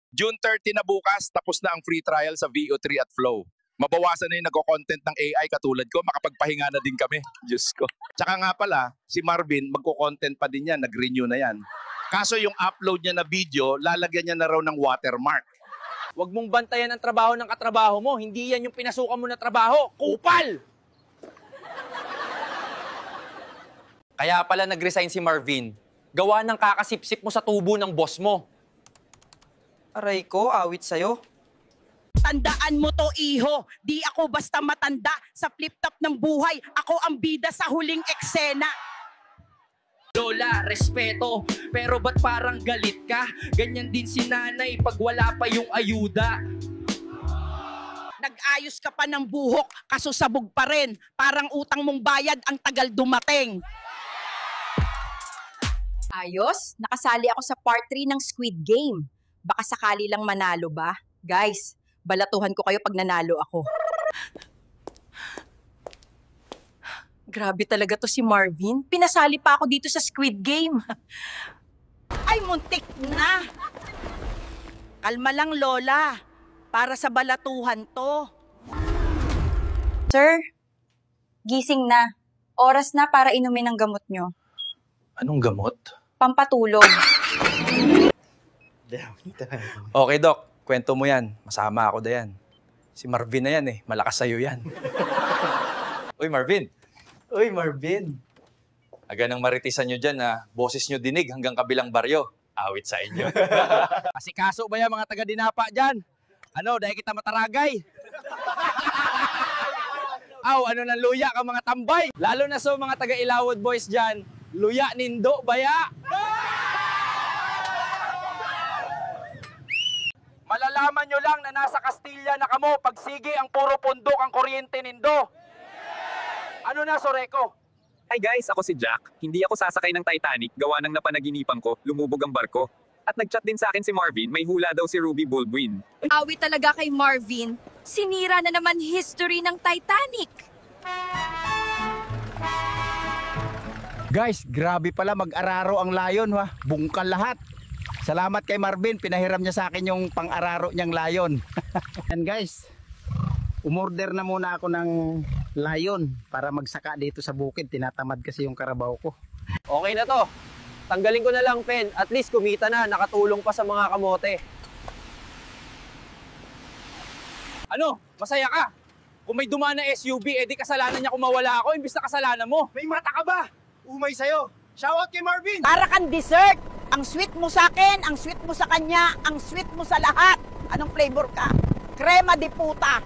June 30 na bukas, tapos na ang free trial sa VO3 at Flow. Mabawasan na yung nagko-content ng AI katulad ko, makapagpahinga na din kami. Diyos ko. Tsaka nga pala, si Marvin, magko-content pa din yan, nag-renew na yan. Kaso yung upload niya na video, lalagyan niya na raw ng watermark. Huwag mong bantayan ang trabaho ng katrabaho mo. Hindi yan yung pinasukan mo na trabaho. Kupal! Kaya pala nag-resign si Marvin. Gawa ng kakasipsip mo sa tubo ng boss mo. Aray ko, awit sa'yo. Tandaan mo to, iho. Di ako basta matanda. Sa flip-top ng buhay, ako ang bida sa huling eksena. Lola, respeto, pero ba't parang galit ka? Ganyan din si nanay pag wala pa yung ayuda. Nag-ayos ka pa ng buhok, kaso sabog pa rin. Parang utang mong bayad ang tagal dumating. Ayos, nakasali ako sa part 3 ng Squid Game. Baka sakali lang manalo ba? Guys, balatuhan ko kayo pag nanalo ako. Grabe talaga to si Marvin. Pinasali pa ako dito sa Squid Game. Ay, muntik na. Kalma lang, Lola. Para sa balatuhan to. Sir, gising na. Oras na para inumin ang gamot nyo. Anong gamot? Pampatulog. Okay, Doc. Kwento mo yan. Masama ako da yan. Si Marvin na yan eh. Malakas sa'yo yan. Uy, Marvin. Uy, Marvin. Aga nang maritisan nyo dyan na boses nyo dinig hanggang kabilang baryo. Awit sa inyo. Asikaso ba yan mga taga-dinapa dyan? Ano, dahil kita mataragay? Aw, ano nang luya ka mga tambay? Lalo na sa mga taga-Ilawod boys dyan, luya nindo baya. Malalaman nyo lang na nasa Kastilla na kamo pag sige ang puro pundok ang kuryente nindo. Ano na, Soreko? Hi guys, ako si Jack. Hindi ako sasakay ng Titanic, gawa ng napanaginipan ko, lumubog ang barko. At nag-chat din sa akin si Marvin, may hula daw si Ruby Baldwin. Awit talaga kay Marvin. Sinira na naman history ng Titanic. Guys, grabe pala mag-araro ang layon, ha. Bungkal lahat. Salamat kay Marvin, pinahiram niya sa akin yung pang-araro niyang layon. And guys, umorder na muna ako ng layon para magsaka dito sa bukid. Tinatamad kasi yung karabaw ko. Okay na to. Tanggalin ko na lang, Pen. At least kumita na. Nakatulong pa sa mga kamote. Ano? Masaya ka? Kung may dumaan na SUV, edi kasalanan niya kung mawala ako, imbis na kasalanan mo. May mata ka ba? Umay sa'yo. Shoutout kay Marvin! Para kang dessert. Ang sweet mo sa akin, ang sweet mo sa kanya, ang sweet mo sa lahat. Anong flavor ka? Crema de puta.